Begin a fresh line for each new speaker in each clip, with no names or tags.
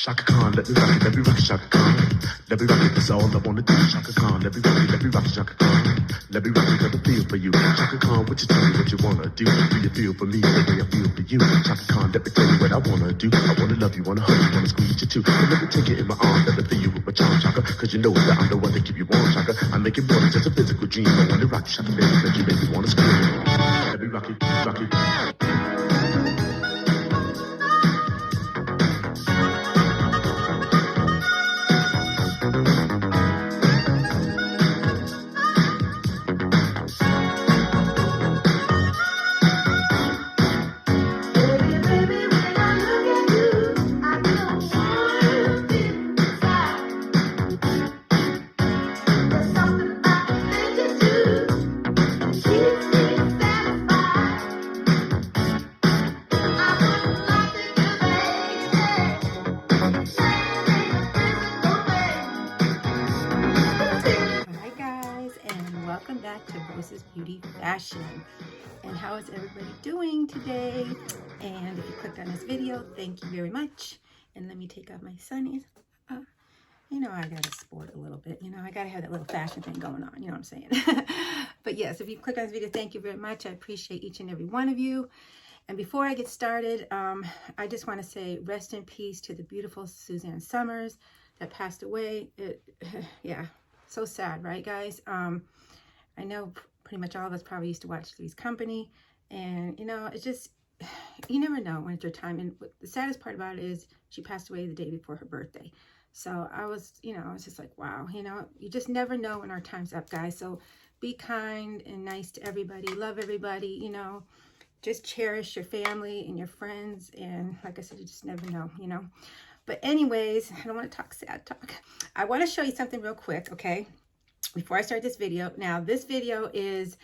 Shaka Khan, let me rock it, Shaka Khan. Let me rock it, that's all I wanna do. Shaka Khan, let me rock it, Shaka Khan. Let me rock it, let me feel for you. Shaka Khan, what you tell me what you wanna do? Do you feel for me the way I feel for you? Shaka Khan, let me tell you what I wanna do. I wanna love you, wanna hug you, wanna squeeze you too. And let me take it in my arms, let me feel you with my charm, Shaka. Cause you know that I'm the one that keep you warm, Shaka. I make it more than just a physical dream. I wanna rock you, Shaka, baby, make you wanna scream. Let me rock it, rock it.
Beauty fashion. And how is everybody doing today? And if you clicked on this video, thank you very much. And let me take off my sunnies. You know, I gotta sport a little bit. You know, I gotta have that little fashion thing going on. You know what I'm saying? But yes, if you click on this video, thank you very much. I appreciate each and every one of you. And before I get started, I just want to say rest in peace to the beautiful Suzanne Summers that passed away. Yeah, so sad, right, guys? I know pretty much all of us probably used to watch Three's Company, and you know, it's just, you never know when it's your time. And the saddest part about it is she passed away the day before her birthday. So I was, you know, I was just like, wow, you know, you just never know when our time's up, guys. So be kind and nice to everybody, love everybody, you know, just cherish your family and your friends. And like I said, you just never know, you know. But anyways, I don't want to talk sad talk. I want to show you something real quick, okay? Before I start this video. Now, this video is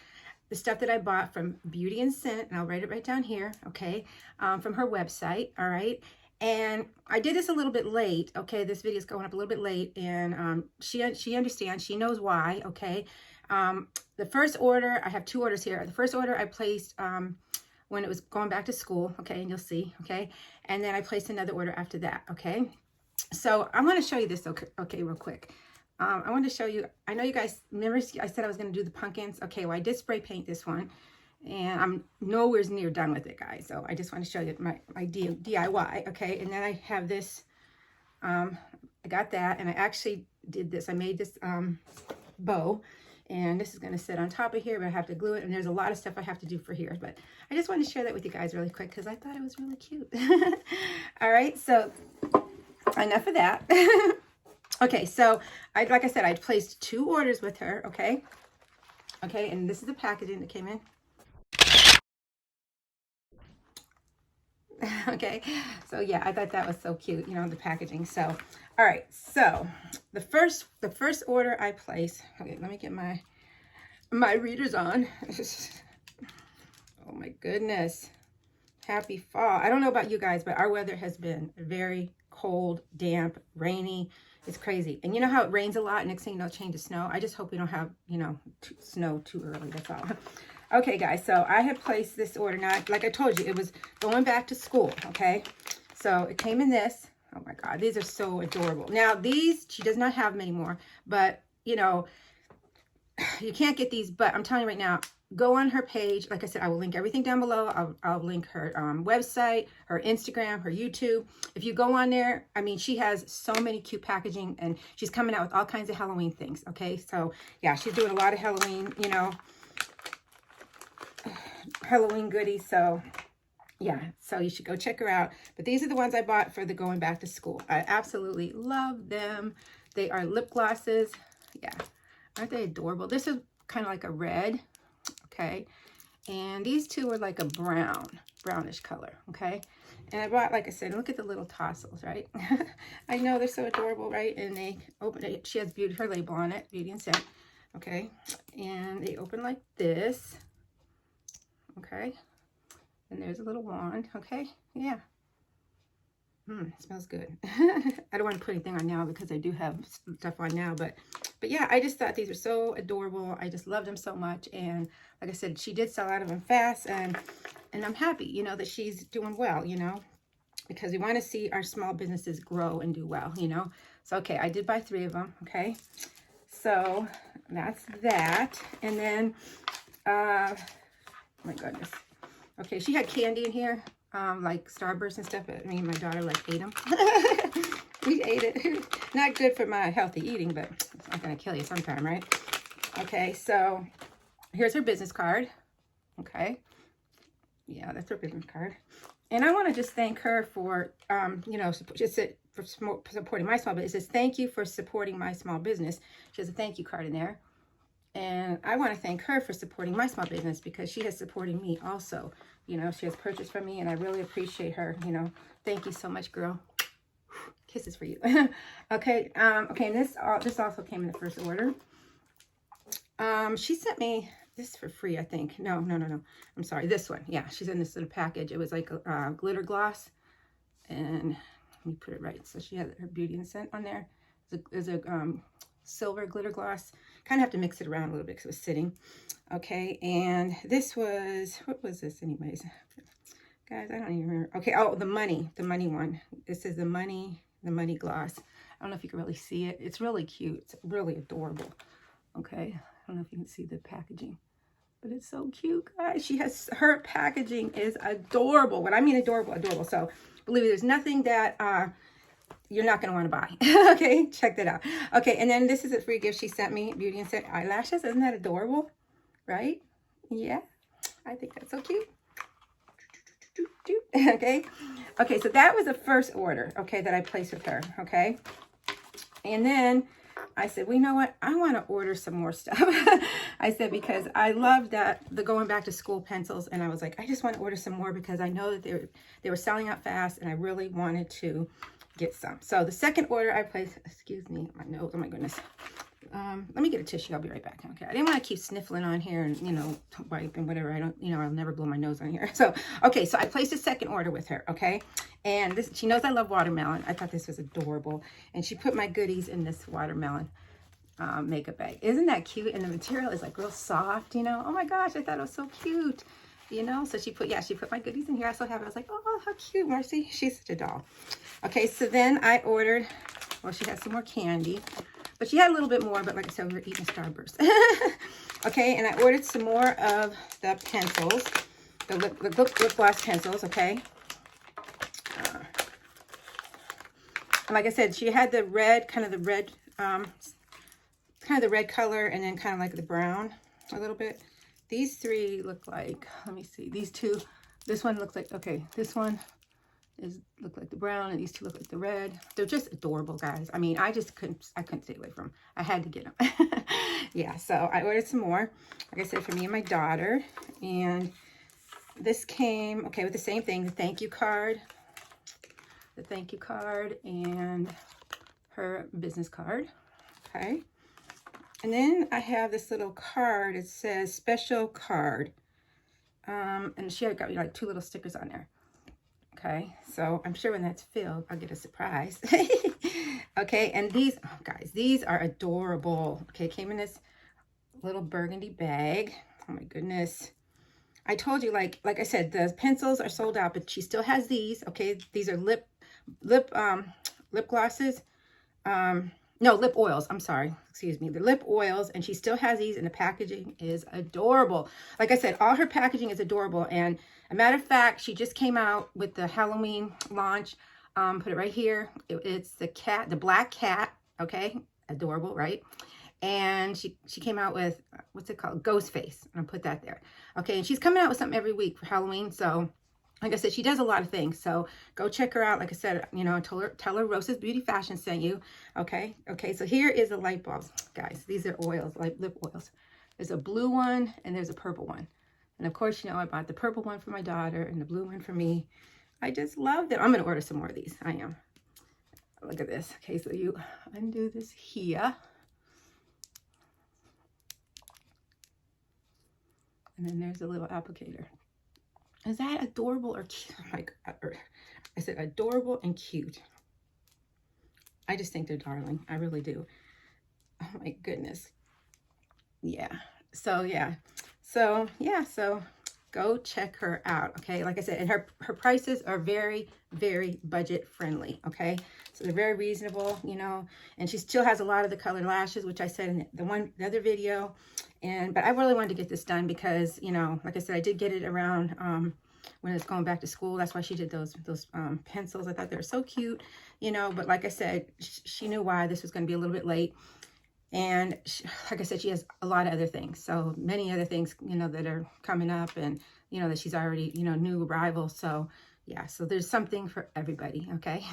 the stuff that I bought from Beauty and Scent, and I'll write it right down here, okay, from her website, all right? And I did this a little bit late, okay? This video is going up a little bit late, and she understands, she knows why, okay? The first order, I have two orders here. The first order I placed when it was going back to school, okay, and you'll see, okay? And then I placed another order after that, okay? So I'm going to show you this, okay, real quick. I wanted to show you, I know you guys, remember I said I was going to do the pumpkins? Okay, well, I did spray paint this one, and I'm nowhere near done with it, guys. So I just want to show you my DIY, okay? And then I have this, I got that, and I actually did this. I made this bow, and this is going to sit on top of here, but I have to glue it, and there's a lot of stuff I have to do for here. But I just wanted to share that with you guys really quick, because I thought it was really cute. All right, so enough of that. Okay, so like I said, I placed two orders with her, okay? Okay, and this is the packaging that came in. Okay, so yeah, I thought that was so cute, you know, the packaging. So, all right, so the first order I placed, okay, let me get my readers on. Oh my goodness. Happy fall. I don't know about you guys, but our weather has been very cold, damp, rainy. It's crazy. And you know how it rains a lot, next thing you know, change to snow? I just hope we don't have, you know, snow too early, that's all. Okay, guys, so I had placed this order. Now, like I told you, it was going back to school, okay? So it came in this. Oh my God, these are so adorable. Now, these, she does not have them anymore, but, you know, you can't get these, but I'm telling you right now, go on her page. Like I said, I will link everything down below. I'll link her website, her Instagram, her YouTube. If you go on there, I mean, she has so many cute packaging, and she's coming out with all kinds of Halloween things, okay? So, yeah, she's doing a lot of Halloween, you know, Halloween goodies. So, yeah, so you should go check her out. But these are the ones I bought for the going back to school. I absolutely love them. They are lip glosses. Yeah, aren't they adorable? This is kind of like a red. Okay, and these two are like a brownish color, okay? And I bought, like I said, look at the little tassels, right? I know they're so adorable, right? And they open it, she has her label on it, Beauty and Scent, okay? And they open like this, okay? And there's a little wand, okay? Yeah. It smells good. I don't want to put anything on now because I do have stuff on now, but yeah, I just thought these were so adorable. I just loved them so much, and like I said, she did sell out of them fast, and I'm happy, you know, that she's doing well, you know. because we want to see our small businesses grow and do well, you know. So, okay, I did buy 3 of them, okay. So, that's that. And then, oh my goodness. Okay, she had candy in here, like Starburst and stuff, but me and my daughter, like, ate them. We ate it. Not good for my healthy eating, but it's not going to kill you sometime, right? Okay, so here's her business card. Okay. Yeah, that's her business card. And I want to just thank her for, you know, just for supporting my small business. It says, thank you for supporting my small business. She has a thank you card in there. And I want to thank her for supporting my small business because she has supported me also. You know, she has purchased from me and I really appreciate her. You know, thank you so much, girl. Kisses for you. Okay. Okay. And this also came in the first order. She sent me this for free, I think. No. I'm sorry. This one. Yeah, she's in this little package. It was like a glitter gloss. And let me put it right. So she had her Beauty and Scent on there. There's a silver glitter gloss. Kind of have to mix it around a little bit because it was sitting. Okay, and this was, what was this anyways? Guys, I don't even remember. Okay, oh, the money one. This is the money gloss. I don't know if you can really see it. It's really cute. It's really adorable. Okay, I don't know if you can see the packaging. But it's so cute, guys. Her packaging is adorable. When I mean adorable, adorable. So, believe me, there's nothing that you're not going to want to buy. Okay, check that out. Okay, and then this is a free gift she sent me. Beauty and Scent eyelashes. Isn't that adorable? Right? Yeah, I think that's so cute. Okay. Okay, so that was the first order, okay, that I placed with her. Okay. And then I said, well, you know what? I want to order some more stuff. I said, because I love the going back to school pencils. And I was like, I just want to order some more because I know that they were selling out fast and I really wanted to get some. So the second order I placed, excuse me, my nose, oh my goodness. Let me get a tissue. I'll be right back. Okay. I didn't want to keep sniffling on here and, you know, wipe and whatever. I don't, you know, I'll never blow my nose on here. So, okay. So I placed a second order with her. Okay. And this, she knows I love watermelon. I thought this was adorable. And she put my goodies in this watermelon makeup bag. Isn't that cute? And the material is like real soft, you know. Oh my gosh, I thought it was so cute, you know. So she put my goodies in here. I still have it. I was like, oh, how cute, Marcy. She's such a doll. Okay, so then I ordered, well, she had some more candy, but she had a little bit more, but like I said, we were eating Starburst. Okay, and I ordered some more of the pencils, the lip gloss pencils, okay. And like I said, she had the red, kind of the red color, and then kind of like the brown a little bit. These three look like, let me see, these two, this one looks like, okay, this one look like the brown, and these two look like the red. They're just adorable, guys. I mean, I couldn't stay away from them. I had to get them. Yeah, so I ordered some more, like I said, for me and my daughter. And this came, okay, with the same thing, the thank you card and her business card. Okay. And then I have this little card. It says special card. And she had got me like 2 little stickers on there. Okay, so I'm sure when that's filled, I'll get a surprise. Okay, and these, oh guys, these are adorable. Okay, came in this little burgundy bag. Oh my goodness. I told you, like I said, the pencils are sold out, but she still has these. Okay, these are lip glosses. No, lip oils. I'm sorry. Excuse me. The lip oils. And she still has these, and the packaging is adorable. Like I said, all her packaging is adorable. And a matter of fact, she just came out with the Halloween launch. Put it right here. It's the black cat. Okay. Adorable, right? And she came out with, what's it called? Ghost face. And I'll put that there. Okay. And she's coming out with something every week for Halloween. So, like I said, she does a lot of things. So go check her out. Like I said, you know, tell her Rosa's Beauty Fashion sent you. Okay. Okay. So here is the light bulbs, guys. These are oils, like lip oils. There's a blue one and there's a purple one. And of course, you know, I bought the purple one for my daughter and the blue one for me. I just love them. I'm going to order some more of these. I am. Look at this. Okay. So you undo this here. And then there's a little applicator. Is that adorable or cute? Like, I said adorable and cute. I just think they're darling. I really do. Oh my goodness. Yeah. So, yeah. So, yeah. So, go check her out, okay? Like I said, and her prices are very, very budget friendly, okay? So they're very reasonable, you know, and she still has a lot of the colored lashes, which I said in the other video. But I really wanted to get this done because, you know, like I said, I did get it around when it's going back to school. That's why she did those pencils. I thought they were so cute, you know, but like I said, she knew why this was going to be a little bit late. And like I said, she has a lot of other things. So many other things, you know, that are coming up, and, you know, that she's already, you know, new arrival. So yeah, so there's something for everybody. Okay.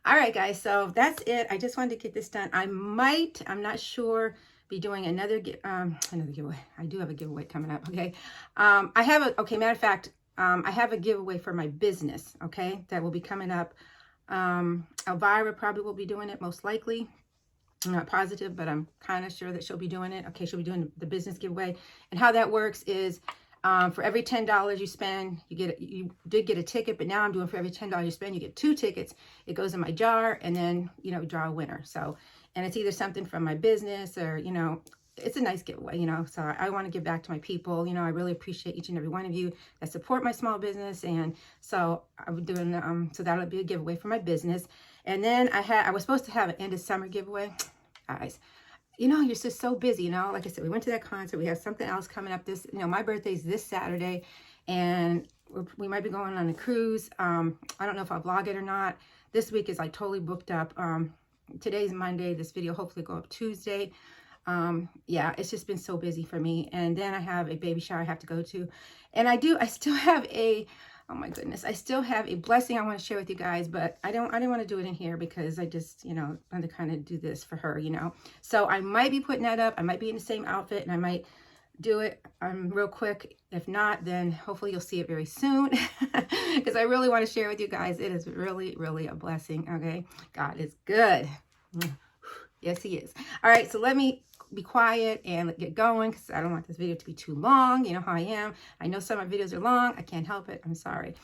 All right, guys. So that's it. I just wanted to get this done. I'm not sure, be doing another giveaway. I do have a giveaway coming up. Okay. Matter of fact, I have a giveaway for my business. Okay. That will be coming up. Elvira probably will be doing it, most likely. I'm not positive, but I'm kind of sure that she'll be doing it. Okay, she'll be doing the business giveaway. And how that works is for every $10 you spend, you did get a ticket, but now I'm doing for every $10 you spend, you get 2 tickets. It goes in my jar, and then, you know, draw a winner. So, and it's either something from my business or, you know, it's a nice giveaway, you know. So I want to give back to my people. You know, I really appreciate each and every one of you that support my small business. And so I'm doing, so that'll be a giveaway for my business. And then I was supposed to have an end of summer giveaway. Guys, you know, you're just so busy, you know. Like I said, we went to that concert. We have something else coming up this, you know, my birthday's this Saturday, and we might be going on a cruise. I don't know if I'll vlog it or not. This week is like totally booked up. Today's Monday. This video hopefully go up Tuesday. Yeah, it's just been so busy for me. And then I have a baby shower I have to go to. And I still have oh my goodness, I still have a blessing I want to share with you guys, but I didn't want to do it in here because I just, you know, want to kind of do this for her, you know. So I might be putting that up. I might be in the same outfit, and I might do it real quick. If not, then hopefully you'll see it very soon because I really want to share with you guys. It is really, really a blessing, okay? God is good. Yes, he is. All right, so let me be quiet and get going because I don't want this video to be too long. You know how I am. I know some of my videos are long. I can't help it. I'm sorry.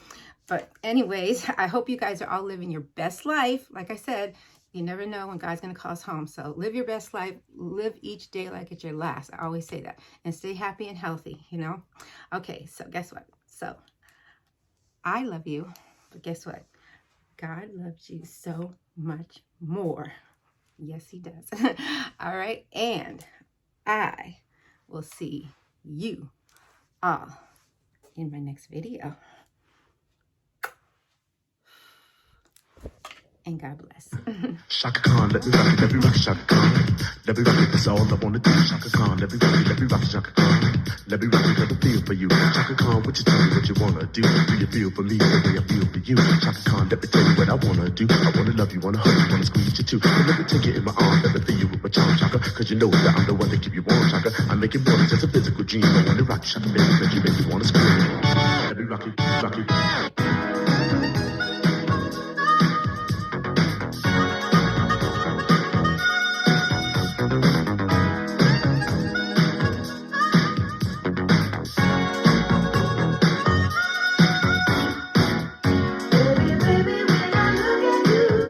But anyways, I hope you guys are all living your best life. Like I said, you never know when God's going to call us home. So live your best life. Live each day like it's your last. I always say that. And stay happy and healthy, you know. Okay, so guess what? So I love you. But guess what? God loves you so much more. Yes, he does. All right. And I will see you all in my next video. And God bless.
Shaka Khan, let me rock it, Shaka Khan. Let me rock it, that's all I wanna do. Shaka Khan, let me rock it, Shaka Khan. Let me rock it, let me feel for you. Shaka Khan, what you tell me what you wanna do? Do you feel for me the way I feel for you? Shaka Khan, let me tell you what I wanna do. I wanna love you, wanna hug you, wanna squeeze you too. And let me take you in my arms, let me feel you with my charm, Shaka. Cause you know that I'm the one that keep you warm, Shaka. I make it more than just a physical dream. I wanna rock you, Shaka, make you wanna scream. Let me rock it, rock it.